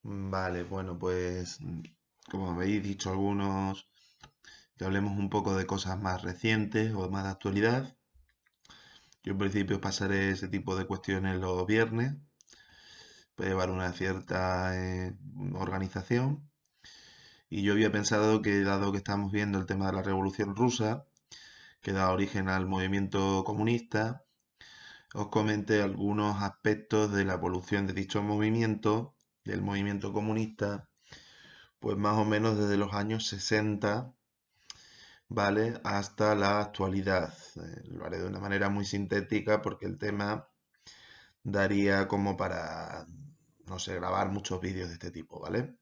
Vale, bueno, pues como habéis dicho algunos, que hablemos un poco de cosas más recientes o más de actualidad. Yo en principio pasaré ese tipo de cuestiones los viernes, para llevar una cierta organización. Y yo había pensado que, dado que estamos viendo el tema de la Revolución Rusa, que da origen al movimiento comunista, os comenté algunos aspectos de la evolución de dicho movimiento, del movimiento comunista, pues más o menos desde los años 60, ¿vale? Hasta la actualidad. Lo haré de una manera muy sintética porque el tema daría como para, no sé, grabar muchos vídeos de este tipo, ¿vale?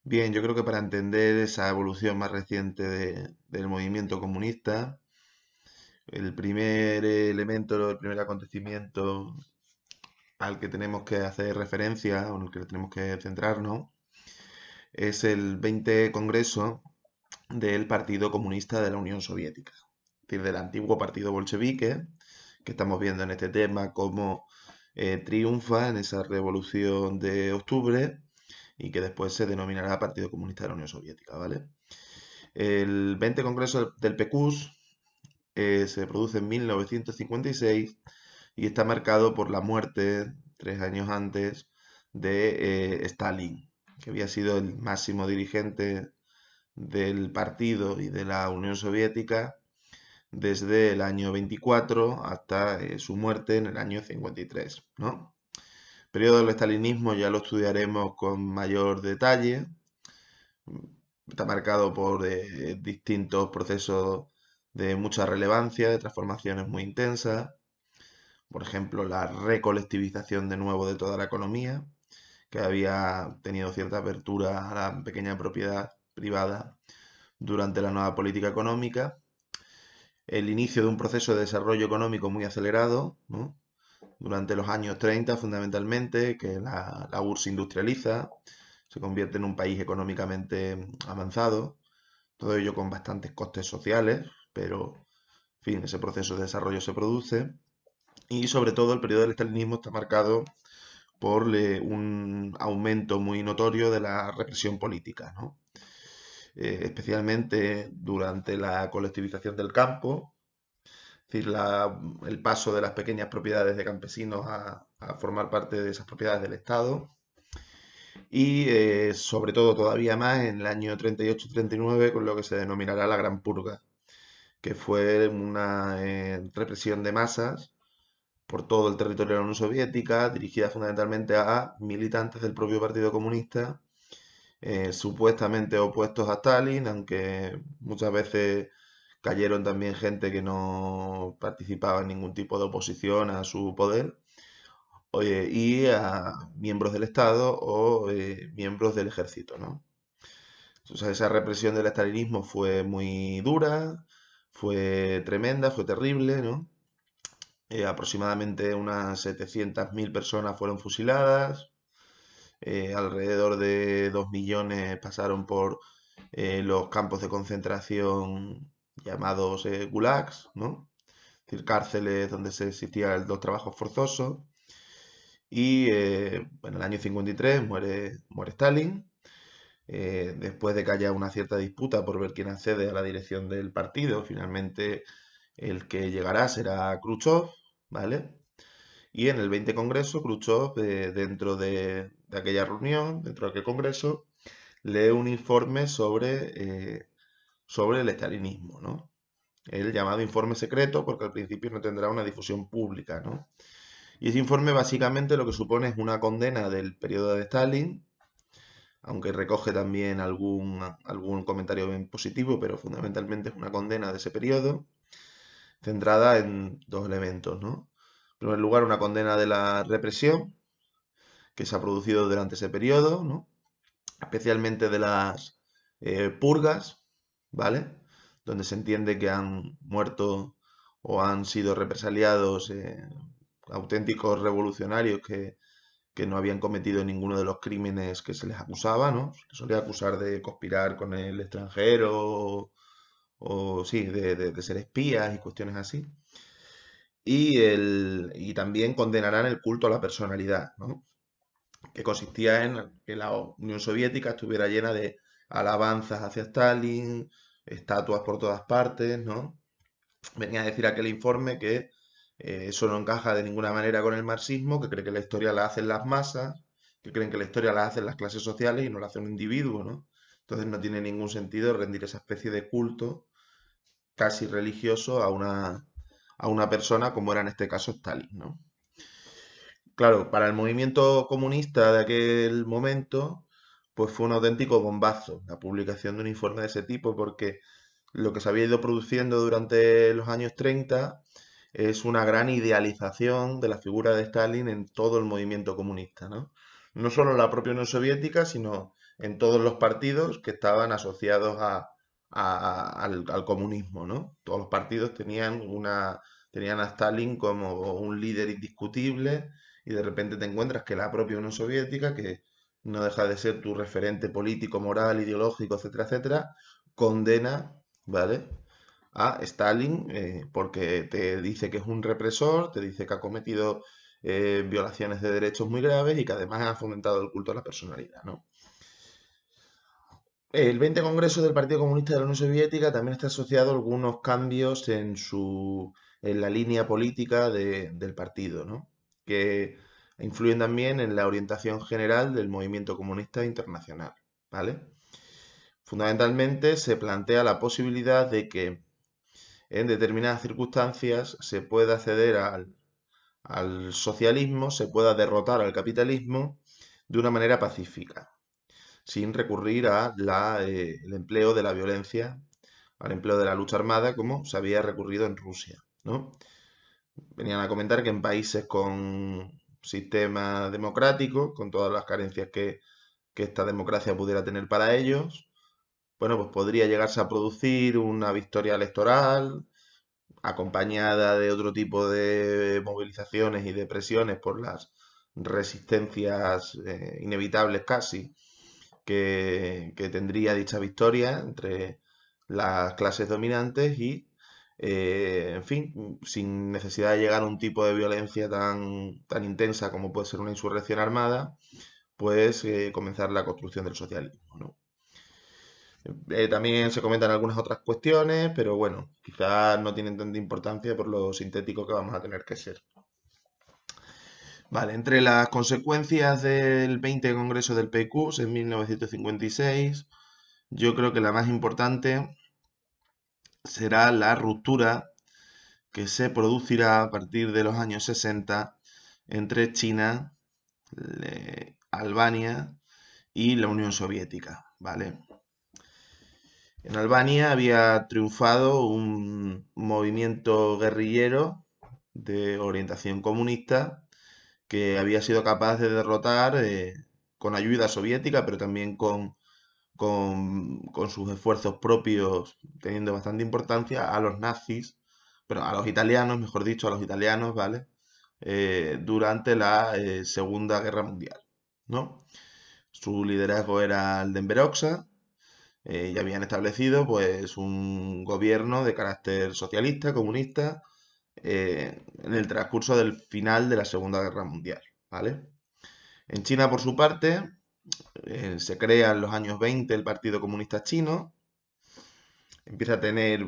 Bien, yo creo que para entender esa evolución más reciente del movimiento comunista, el primer elemento, el primer acontecimiento al que tenemos que hacer referencia o en el que tenemos que centrarnos es el 20 Congreso del Partido Comunista de la Unión Soviética, es decir, del antiguo partido bolchevique, que estamos viendo en este tema cómo triunfa en esa revolución de octubre y que después se denominará Partido Comunista de la Unión Soviética, ¿vale? El 20 Congreso del PQS se produce en 1956 y está marcado por la muerte, 3 años antes, de Stalin, que había sido el máximo dirigente del partido y de la Unión Soviética desde el año 24 hasta su muerte en el año 53, ¿no? El periodo del estalinismo ya lo estudiaremos con mayor detalle. Está marcado por distintos procesos de mucha relevancia, de transformaciones muy intensas. Por ejemplo, la recolectivización de nuevo de toda la economía, que había tenido cierta apertura a la pequeña propiedad privada durante la nueva política económica. El inicio de un proceso de desarrollo económico muy acelerado, ¿no? Durante los años 30 fundamentalmente, que la URSS se industrializa, se convierte en un país económicamente avanzado, todo ello con bastantes costes sociales, pero en fin, ese proceso de desarrollo se produce. Y sobre todo el periodo del estalinismo está marcado por un aumento muy notorio de la represión política, ¿no? Especialmente durante la colectivización del campo, es decir, el paso de las pequeñas propiedades de campesinos a formar parte de esas propiedades del Estado y sobre todo todavía más en el año 38-39 con lo que se denominará la Gran Purga, que fue una represión de masas por todo el territorio de la Unión Soviética, dirigida fundamentalmente a militantes del propio Partido Comunista, supuestamente opuestos a Stalin, aunque muchas veces cayeron también gente que no participaba en ningún tipo de oposición a su poder, y a miembros del Estado o miembros del ejército, ¿no? O sea, esa represión del estalinismo fue muy dura, fue tremenda, fue terrible, ¿no? Aproximadamente unas 700.000 personas fueron fusiladas, alrededor de 2 millones pasaron por los campos de concentración llamados gulags, ¿no? Es decir, cárceles donde se existían los trabajos forzosos. Y en el año 53 muere Stalin, después de que haya una cierta disputa por ver quién accede a la dirección del partido. Finalmente el que llegará será Khrushchev, ¿vale? Y en el 20 Congreso, Khrushchev, dentro de aquella reunión, dentro de aquel Congreso, lee un informe sobre el estalinismo, ¿no? El llamado informe secreto, porque al principio no tendrá una difusión pública, ¿no? Y ese informe básicamente lo que supone es una condena del periodo de Stalin, aunque recoge también algún comentario bien positivo, pero fundamentalmente es una condena de ese periodo, centrada en dos elementos, ¿no? En primer lugar, una condena de la represión que se ha producido durante ese periodo, ¿no? Especialmente de las purgas, ¿vale? Donde se entiende que han muerto o han sido represaliados auténticos revolucionarios que no habían cometido ninguno de los crímenes que se les acusaba, ¿no? Se les solía acusar de conspirar con el extranjero o sí, de ser espías y cuestiones así. Y también condenarán el culto a la personalidad, ¿no? que consistía en que la Unión Soviética estuviera llena de alabanzas hacia Stalin, estatuas por todas partes, ¿no? Venía a decir aquel informe que eso no encaja de ninguna manera con el marxismo, que cree que la historia la hacen las masas, que creen que la historia la hacen las clases sociales y no la hace un individuo, ¿no? Entonces no tiene ningún sentido rendir esa especie de culto casi religioso a una persona como era en este caso Stalin, ¿no? Claro, para el movimiento comunista de aquel momento, pues fue un auténtico bombazo la publicación de un informe de ese tipo, porque lo que se había ido produciendo durante los años 30 es una gran idealización de la figura de Stalin en todo el movimiento comunista, ¿no? No solo en la propia Unión Soviética, sino en todos los partidos que estaban asociados al comunismo, ¿no? Todos los partidos tenían a Stalin como un líder indiscutible y de repente te encuentras que la propia Unión Soviética, que no deja de ser tu referente político, moral, ideológico, etcétera, etcétera, condena, ¿vale? A Stalin porque te dice que es un represor, te dice que ha cometido violaciones de derechos muy graves y que además ha fomentado el culto a la personalidad, ¿no? El 20 Congreso del Partido Comunista de la Unión Soviética también está asociado a algunos cambios en la línea política del partido, ¿no? Que influyen también en la orientación general del movimiento comunista internacional, ¿vale? Fundamentalmente se plantea la posibilidad de que en determinadas circunstancias se pueda acceder al socialismo, se pueda derrotar al capitalismo de una manera pacífica, sin recurrir el empleo de la violencia, al empleo de la lucha armada, como se había recurrido en Rusia, ¿no? Venían a comentar que en países con sistema democrático, con todas las carencias que esta democracia pudiera tener para ellos, bueno, pues podría llegarse a producir una victoria electoral acompañada de otro tipo de movilizaciones y de presiones por las resistencias inevitables casi que tendría dicha victoria entre las clases dominantes y, en fin, sin necesidad de llegar a un tipo de violencia tan intensa como puede ser una insurrección armada, pues comenzar la construcción del socialismo, ¿no? También se comentan algunas otras cuestiones, pero bueno, quizás no tienen tanta importancia por lo sintético que vamos a tener que ser. Vale, entre las consecuencias del 20 Congreso del PQ en 1956, yo creo que la más importante será la ruptura que se producirá a partir de los años 60 entre China, Albania y la Unión Soviética, ¿vale? En Albania había triunfado un movimiento guerrillero de orientación comunista que había sido capaz de derrotar con ayuda soviética, pero también con sus esfuerzos propios, teniendo bastante importancia, a los nazis, pero a los italianos, mejor dicho, a los italianos, ¿vale? Durante la Segunda Guerra Mundial, ¿no? Su liderazgo era el de Enver Hoxha, y habían establecido pues un gobierno de carácter socialista, comunista, en el transcurso del final de la Segunda Guerra Mundial, ¿vale? En China, por su parte, se crea en los años 20 el Partido Comunista Chino, empieza a tener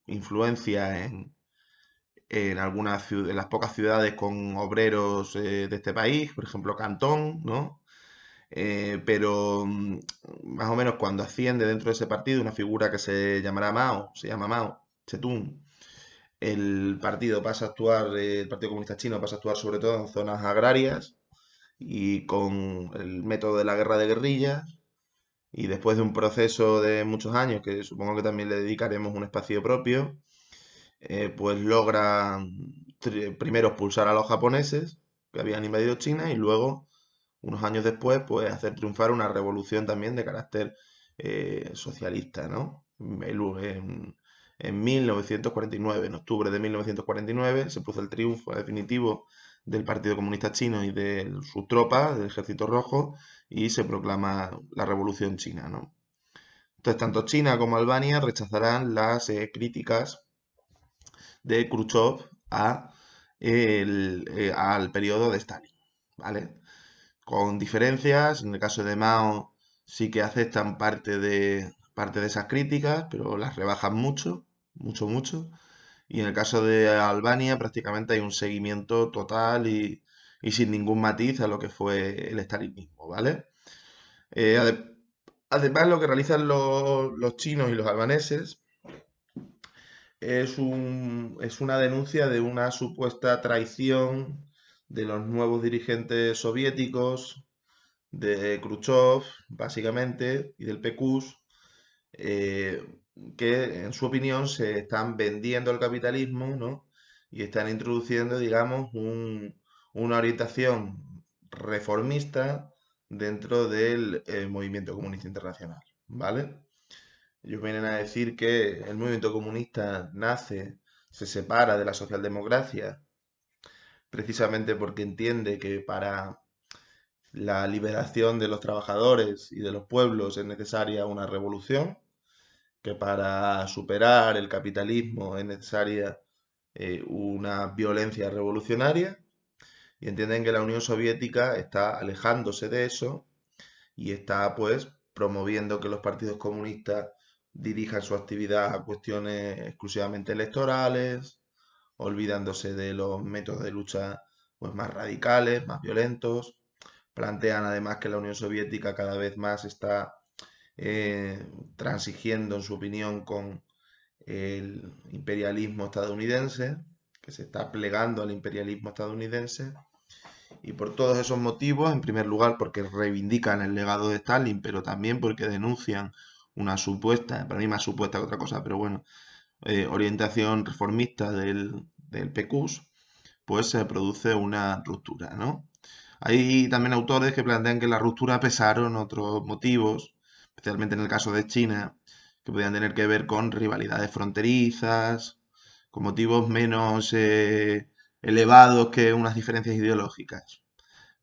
influencia en las pocas ciudades con obreros de este país, por ejemplo, Cantón, ¿no? Pero más o menos cuando asciende dentro de ese partido una figura que se llama Mao Zedong, el Partido Comunista Chino pasa a actuar sobre todo en zonas agrarias y con el método de la guerra de guerrillas. Y después de un proceso de muchos años, que supongo que también le dedicaremos un espacio propio, pues logra primero expulsar a los japoneses que habían invadido China y luego, unos años después, pues hacer triunfar una revolución también de carácter socialista, ¿no? En 1949, en octubre de 1949, se produce el triunfo definitivo del Partido Comunista Chino y de sus tropas, del Ejército Rojo, y se proclama la Revolución China, ¿no? Entonces, tanto China como Albania rechazarán las críticas de Khrushchev al periodo de Stalin, ¿vale? con diferencias. En el caso de Mao sí que aceptan parte de esas críticas, pero las rebajan mucho, mucho, mucho. Y en el caso de Albania prácticamente hay un seguimiento total y sin ningún matiz a lo que fue el estalinismo, ¿vale? Eh, ade- Además, lo que realizan los chinos y los albaneses es una denuncia de una supuesta traición de los nuevos dirigentes soviéticos, de Khrushchev, básicamente, y del PQS, eh, que en su opinión se están vendiendo el capitalismo, ¿no? Y están introduciendo, digamos, una orientación reformista dentro del movimiento comunista internacional, ¿vale? Ellos vienen a decir que el movimiento comunista nace, se separa de la socialdemocracia, precisamente porque entiende que para la liberación de los trabajadores y de los pueblos es necesaria una revolución, que para superar el capitalismo es necesaria una violencia revolucionaria, y entienden que la Unión Soviética está alejándose de eso y está pues promoviendo que los partidos comunistas dirijan su actividad a cuestiones exclusivamente electorales, olvidándose de los métodos de lucha pues más radicales, más violentos. Plantean además que la Unión Soviética cada vez más está eh, transigiendo, en su opinión, con el imperialismo estadounidense, que se está plegando al imperialismo estadounidense. Y por todos esos motivos, en primer lugar porque reivindican el legado de Stalin, pero también porque denuncian una supuesta, para mí más supuesta que otra cosa, pero bueno, orientación reformista del PQS, pues se produce una ruptura, ¿no? Hay también autores que plantean que la ruptura pesaron otros motivos, especialmente en el caso de China, que podían tener que ver con rivalidades fronterizas, con motivos menos elevados que unas diferencias ideológicas.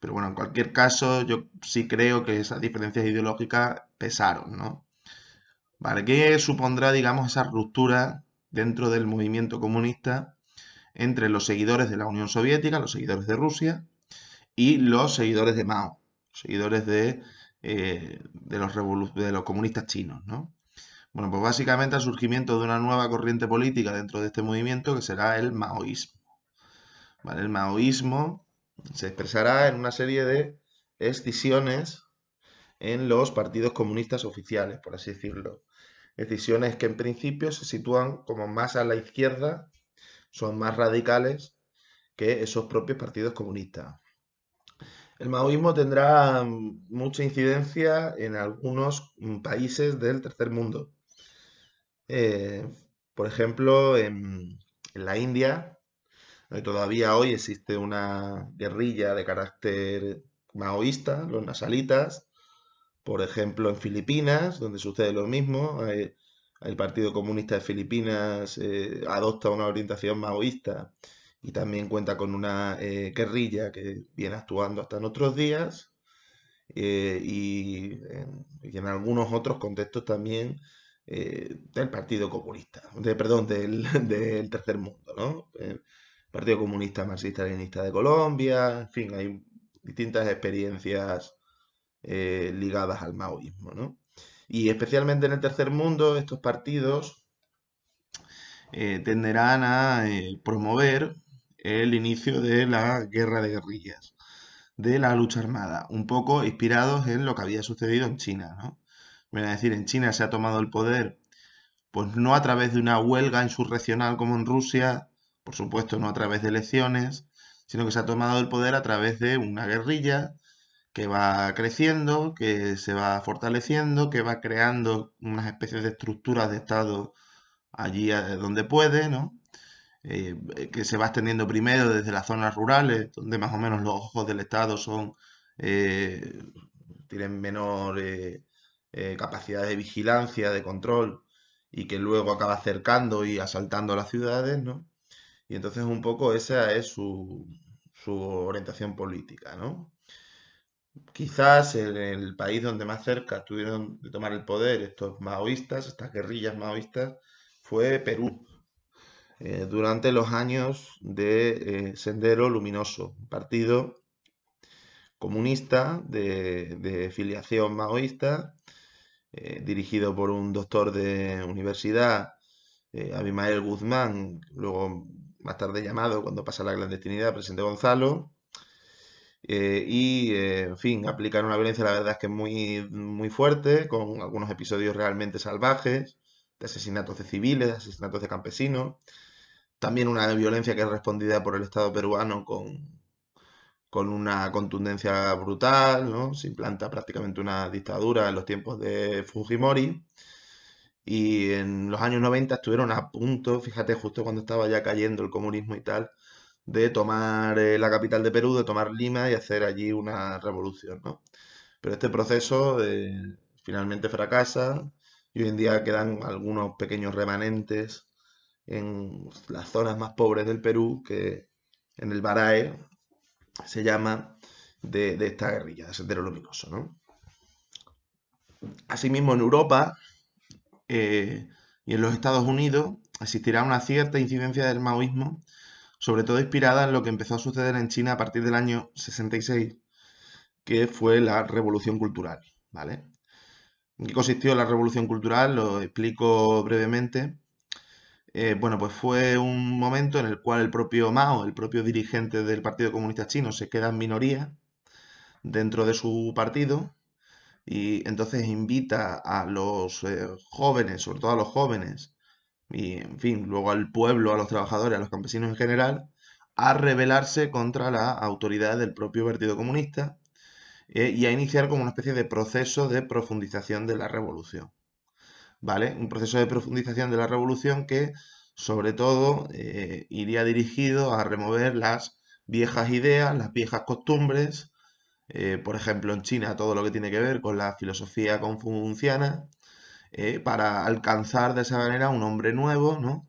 Pero bueno, en cualquier caso, yo sí creo que esas diferencias ideológicas pesaron, ¿no? Vale, ¿qué supondrá, digamos, esa ruptura dentro del movimiento comunista entre los seguidores de la Unión Soviética, los seguidores de Rusia, y los seguidores de Mao, seguidores de los comunistas chinos, ¿no? Bueno, pues básicamente el surgimiento de una nueva corriente política dentro de este movimiento que será el maoísmo. ¿Vale? El maoísmo se expresará en una serie de escisiones en los partidos comunistas oficiales, por así decirlo. Decisiones que en principio se sitúan como más a la izquierda, son más radicales que esos propios partidos comunistas. El maoísmo tendrá mucha incidencia en algunos países del tercer mundo. Eh, por ejemplo, en la India, todavía hoy existe una guerrilla de carácter maoísta, los nasalitas. Por ejemplo, en Filipinas, donde sucede lo mismo, el Partido Comunista de Filipinas adopta una orientación maoísta y también cuenta con una guerrilla que viene actuando hasta en otros días y en algunos otros contextos también del Partido Comunista, perdón, del Tercer Mundo, ¿no? El Partido Comunista Marxista-Leninista de Colombia, en fin, hay distintas experiencias ligadas al maoísmo, ¿no? Y especialmente en el tercer mundo, estos partidos tenderán a promover el inicio de la guerra de guerrillas, de la lucha armada, un poco inspirados en lo que había sucedido en China, ¿no? Es decir, en China se ha tomado el poder, pues no a través de una huelga insurreccional como en Rusia, por supuesto no a través de elecciones, sino que se ha tomado el poder a través de una guerrilla que va creciendo, que se va fortaleciendo, que va creando unas especies de estructuras de Estado allí donde puede, ¿no? Que se va extendiendo primero desde las zonas rurales, donde más o menos los ojos del Estado eh, tienen menor capacidad de vigilancia, de control, y que luego acaba acercando y asaltando a las ciudades, ¿no? Y entonces un poco esa es su orientación política, ¿no? Quizás en el país donde más cerca estuvieron de tomar el poder estos maoístas, estas guerrillas maoístas, fue Perú, durante los años de Sendero Luminoso, un partido comunista de filiación maoísta, dirigido por un doctor de universidad, Abimael Guzmán, luego más tarde llamado, cuando pasa la clandestinidad, presidente Gonzalo. En fin, aplican una violencia, la verdad es que muy, muy fuerte, con algunos episodios realmente salvajes, de asesinatos de civiles, de asesinatos de campesinos. También una violencia que es respondida por el Estado peruano con una contundencia brutal, ¿no? Se implanta prácticamente una dictadura en los tiempos de Fujimori. Y en los años 90 estuvieron a punto, fíjate, justo cuando estaba ya cayendo el comunismo y tal, de tomar la capital de Perú, de tomar Lima y hacer allí una revolución, ¿no? Pero este proceso finalmente fracasa y hoy en día quedan algunos pequeños remanentes en las zonas más pobres del Perú, que en el Barae se llama de esta guerrilla, de Sendero Luminoso, ¿no? Asimismo, en Europa y en los Estados Unidos existirá una cierta incidencia del maoísmo, sobre todo inspirada en lo que empezó a suceder en China a partir del año 66, que fue la Revolución Cultural, ¿vale? ¿En qué consistió la Revolución Cultural? Lo explico brevemente. Bueno, pues fue un momento en el cual el propio Mao, el propio dirigente del Partido Comunista Chino, se queda en minoría dentro de su partido y entonces invita a los jóvenes, sobre todo a los jóvenes, y en fin, luego al pueblo, a los trabajadores, a los campesinos en general, a rebelarse contra la autoridad del propio Partido Comunista y a iniciar como una especie de proceso de profundización de la revolución. ¿Vale? Un proceso de profundización de la revolución que, sobre todo, iría dirigido a remover las viejas ideas, las viejas costumbres, por ejemplo, en China todo lo que tiene que ver con la filosofía confuciana, para alcanzar de esa manera un hombre nuevo, ¿no?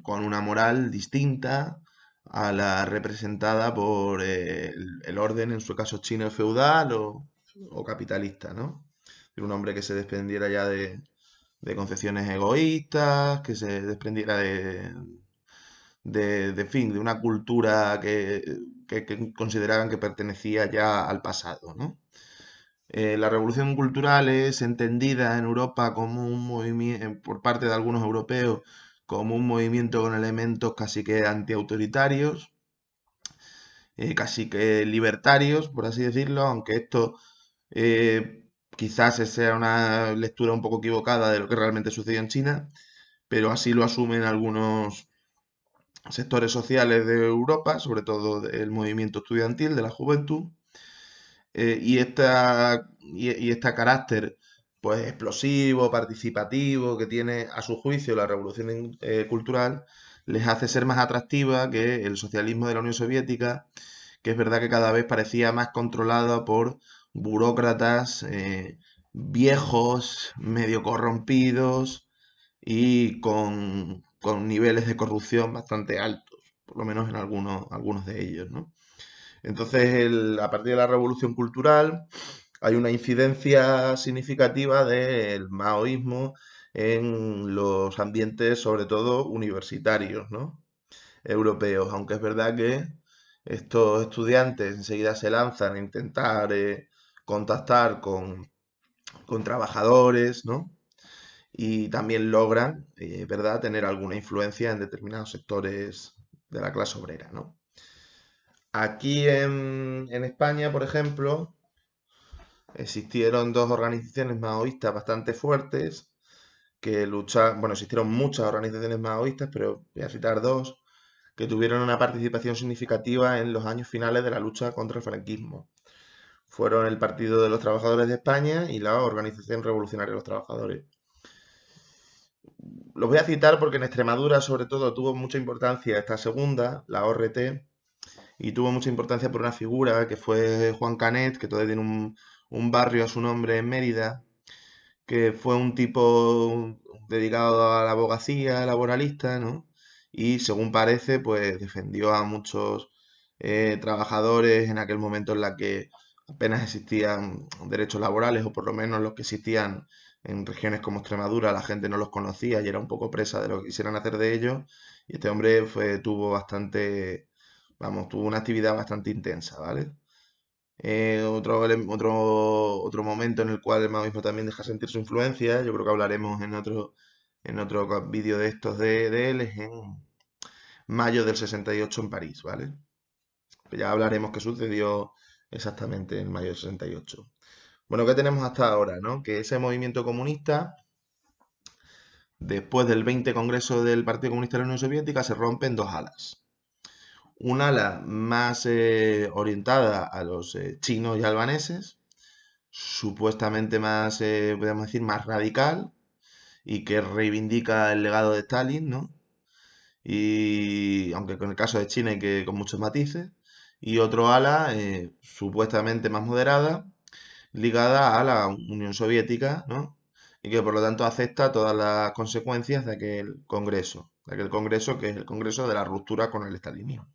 Con una moral distinta a la representada por el orden, en su caso chino feudal o capitalista, ¿no? Un hombre que se desprendiera ya de concepciones egoístas, que se desprendiera fin, de una cultura que consideraban que pertenecía ya al pasado, ¿no? La revolución cultural es entendida en Europa como un movimiento, por parte de algunos europeos, como un movimiento con elementos casi que antiautoritarios, casi que libertarios, por así decirlo, aunque esto quizás sea una lectura un poco equivocada de lo que realmente sucedió en China, pero así lo asumen algunos sectores sociales de Europa, sobre todo del movimiento estudiantil, de la juventud, y este carácter pues explosivo, participativo que tiene a su juicio la revolución cultural les hace ser más atractiva que el socialismo de la Unión Soviética, que es verdad que cada vez parecía más controlada por burócratas viejos, medio corrompidos y con niveles de corrupción bastante altos, por lo menos en algunos de ellos, ¿no? Entonces, a partir de la revolución cultural, hay una incidencia significativa del maoísmo en los ambientes, sobre todo universitarios, ¿no? Europeos, aunque es verdad que estos estudiantes enseguida se lanzan a intentar contactar con trabajadores, ¿no? Y también logran, ¿verdad?, tener alguna influencia en determinados sectores de la clase obrera, ¿no? Aquí en España, por ejemplo, existieron dos organizaciones maoístas bastante fuertes que luchaban, bueno, existieron muchas organizaciones maoístas, pero voy a citar dos que tuvieron una participación significativa en los años finales de la lucha contra el franquismo. Fueron el Partido de los Trabajadores de España y la Organización Revolucionaria de los Trabajadores. Los voy a citar porque en Extremadura, sobre todo, tuvo mucha importancia esta segunda, la ORT, y tuvo mucha importancia por una figura que fue Juan Canet, que todavía tiene un barrio a su nombre en Mérida, que fue un tipo dedicado a la abogacía, laboralista, ¿no? Y según parece, pues defendió a muchos trabajadores en aquel momento en la que apenas existían derechos laborales, o por lo menos los que existían en regiones como Extremadura, la gente no los conocía y era un poco presa de lo que quisieran hacer de ellos. Y este hombre tuvo bastante, vamos, tuvo una actividad bastante intensa, ¿vale? Otro momento en el cual el maoísmo también deja sentir su influencia, yo creo que hablaremos en otro vídeo de estos de él, es en mayo del 68 en París, ¿vale? Ya hablaremos qué sucedió exactamente en mayo del 68. Bueno, ¿qué tenemos hasta ahora, no? Que ese movimiento comunista, después del 20 Congreso del Partido Comunista de la Unión Soviética, se rompe en dos alas. Un ala más orientada a los chinos y albaneses, supuestamente más, podríamos decir, más radical y que reivindica el legado de Stalin, ¿no? Y aunque con el caso de China hay que con muchos matices, y otro ala supuestamente más moderada, ligada a la Unión Soviética, ¿no? Y que por lo tanto acepta todas las consecuencias de aquel congreso que es el congreso de la ruptura con el estalinismo.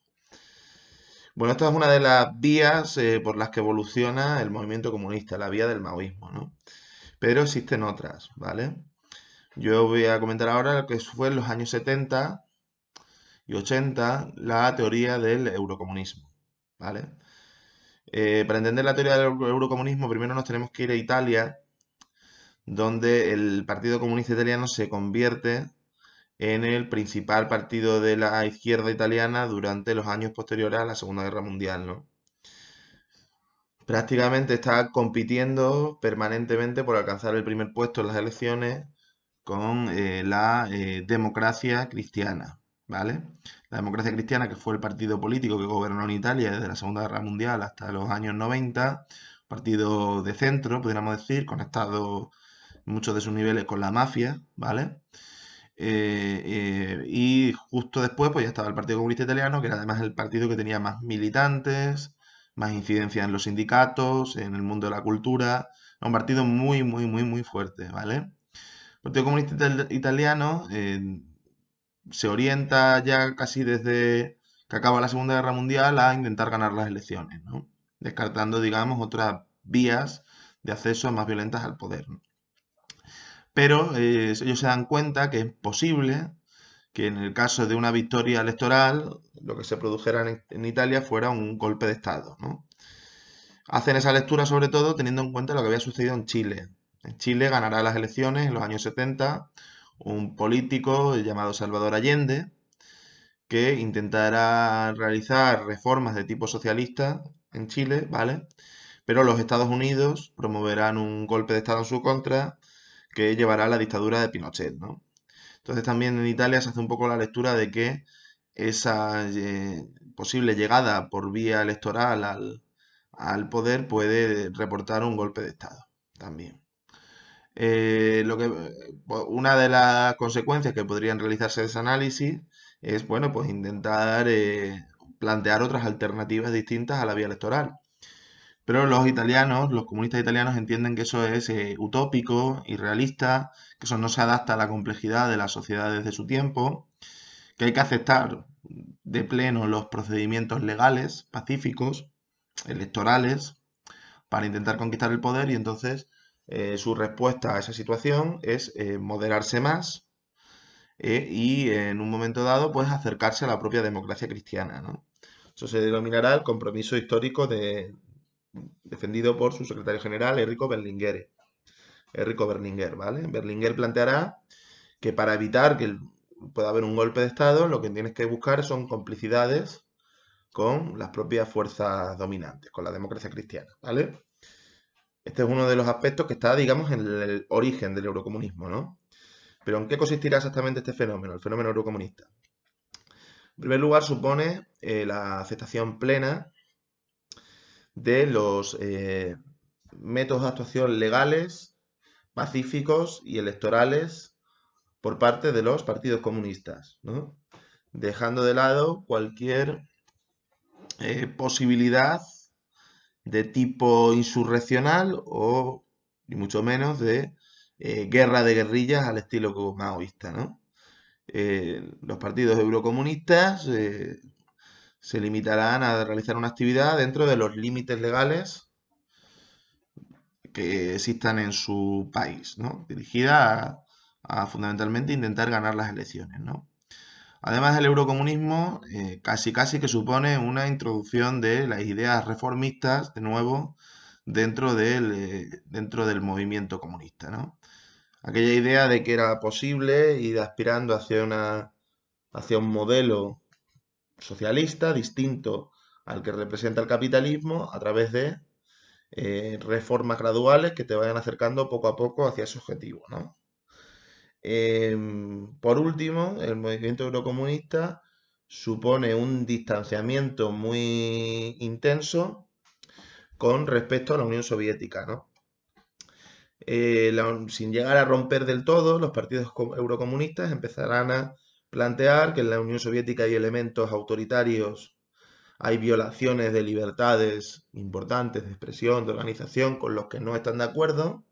Bueno, esta es una de las vías por las que evoluciona el movimiento comunista, la vía del maoísmo, ¿no? Pero existen otras, ¿vale? Yo voy a comentar ahora lo que fue en los años 70 y 80 la teoría del eurocomunismo, ¿vale? Para entender la teoría del eurocomunismo, primero nos tenemos que ir a Italia, donde el Partido Comunista Italiano se convierte en el principal partido de la izquierda italiana durante los años posteriores a la Segunda Guerra Mundial, ¿no? Prácticamente está compitiendo permanentemente por alcanzar el primer puesto en las elecciones con la democracia cristiana, ¿vale? La democracia cristiana, que fue el partido político que gobernó en Italia desde la Segunda Guerra Mundial hasta los años 90, partido de centro, podríamos decir, conectado en muchos de sus niveles con la mafia, ¿vale? Y justo después, pues ya estaba el Partido Comunista Italiano, que era además el partido que tenía más militantes, más incidencia en los sindicatos, en el mundo de la cultura. Era un partido muy, muy, muy, muy fuerte, ¿vale? El Partido Comunista Italiano se orienta ya casi desde que acaba la Segunda Guerra Mundial a intentar ganar las elecciones, ¿no? Descartando, digamos, otras vías de acceso más violentas al poder, ¿no? Pero ellos se dan cuenta que es posible que en el caso de una victoria electoral, lo que se produjera en Italia fuera un golpe de Estado, ¿no? Hacen esa lectura sobre todo teniendo en cuenta lo que había sucedido en Chile. En Chile ganará las elecciones en los años 70 un político llamado Salvador Allende, que intentará realizar reformas de tipo socialista en Chile, ¿vale? Pero los Estados Unidos promoverán un golpe de Estado en su contra que llevará a la dictadura de Pinochet, ¿no? Entonces también en Italia se hace un poco la lectura de que esa posible llegada por vía electoral al poder puede reportar un golpe de Estado también. Una de las consecuencias que podrían realizarse de ese análisis es, bueno, pues intentar plantear otras alternativas distintas a la vía electoral. Pero los italianos, los comunistas italianos entienden que eso es utópico, irrealista, que eso no se adapta a la complejidad de las sociedades de su tiempo, que hay que aceptar de pleno los procedimientos legales, pacíficos, electorales, para intentar conquistar el poder y entonces su respuesta a esa situación es moderarse más y en un momento dado pues acercarse a la propia democracia cristiana, ¿no? Eso se denominará el compromiso histórico defendido por su secretario general Enrico Berlinguer, ¿vale? Berlinguer planteará que para evitar que pueda haber un golpe de Estado, lo que tienes que buscar son complicidades con las propias fuerzas dominantes, con la democracia cristiana, ¿vale? Este es uno de los aspectos que está, digamos, en el origen del eurocomunismo, ¿no? Pero ¿en qué consistirá exactamente este fenómeno, el fenómeno eurocomunista? En primer lugar, supone la aceptación plena de los métodos de actuación legales, pacíficos y electorales por parte de los partidos comunistas, ¿no? Dejando de lado cualquier posibilidad de tipo insurreccional o, ni mucho menos, de guerra de guerrillas al estilo maoísta, ¿no? Los partidos eurocomunistas se limitarán a realizar una actividad dentro de los límites legales que existan en su país, ¿no? Dirigida a fundamentalmente intentar ganar las elecciones, ¿no? Además, el eurocomunismo casi que supone una introducción de las ideas reformistas, de nuevo, dentro del movimiento comunista, ¿no? Aquella idea de que era posible ir aspirando hacia un modelo socialista distinto al que representa el capitalismo a través de reformas graduales que te vayan acercando poco a poco hacia ese objetivo, ¿no? Por último, el movimiento eurocomunista supone un distanciamiento muy intenso con respecto a la Unión Soviética, ¿no? Sin llegar a romper del todo, los partidos eurocomunistas empezarán a plantear que en la Unión Soviética hay elementos autoritarios, hay violaciones de libertades importantes de expresión, de organización, con los que no están de acuerdo,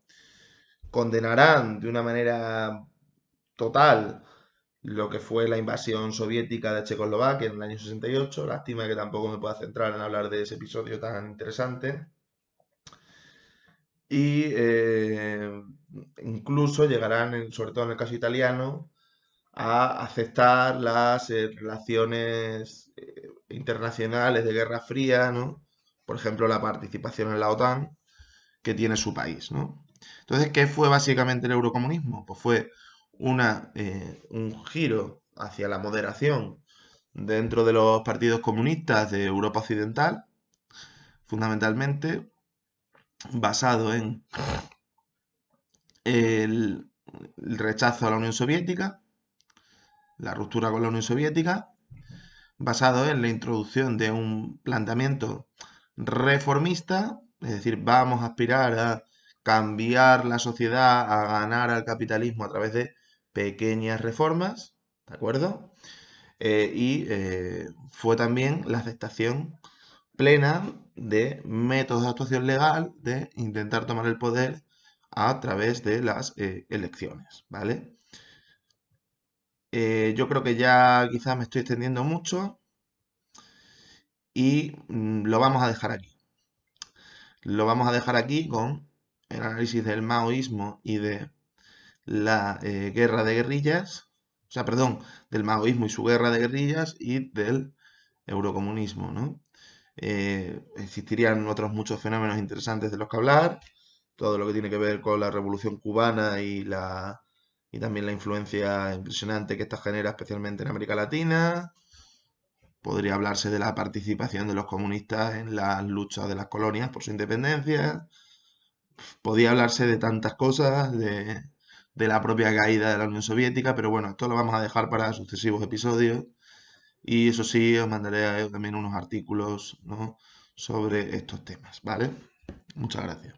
condenarán de una manera total lo que fue la invasión soviética de Checoslovaquia en el año 68. Lástima que tampoco me pueda centrar en hablar de ese episodio tan interesante. Y incluso llegarán, sobre todo en el caso italiano, a aceptar las relaciones internacionales de Guerra Fría, ¿no? Por ejemplo, la participación en la OTAN que tiene su país, ¿no? Entonces, ¿qué fue básicamente el eurocomunismo? Pues fue un giro hacia la moderación dentro de los partidos comunistas de Europa Occidental, fundamentalmente basado en el, el rechazo a la Unión Soviética, la ruptura con la Unión Soviética, basado en la introducción de un planteamiento reformista, es decir, vamos a aspirar a cambiar la sociedad, a ganar al capitalismo a través de pequeñas reformas, ¿de acuerdo? Fue también la aceptación plena de métodos de actuación legal de intentar tomar el poder a través de las elecciones, ¿vale? Yo creo que ya quizás me estoy extendiendo mucho y lo vamos a dejar aquí. Lo vamos a dejar aquí con el análisis del maoísmo y de la guerra de guerrillas, o sea, perdón, del maoísmo y su guerra de guerrillas y del eurocomunismo, ¿no? Existirían otros muchos fenómenos interesantes de los que hablar, todo lo que tiene que ver con la Revolución Cubana y también la influencia impresionante que esta genera especialmente en América Latina. Podría hablarse de la participación de los comunistas en las luchas de las colonias por su independencia. Podría hablarse de tantas cosas, de la propia caída de la Unión Soviética, pero bueno, esto lo vamos a dejar para sucesivos episodios. Y eso sí, os mandaré también unos artículos, ¿no?, sobre estos temas, ¿vale? Muchas gracias.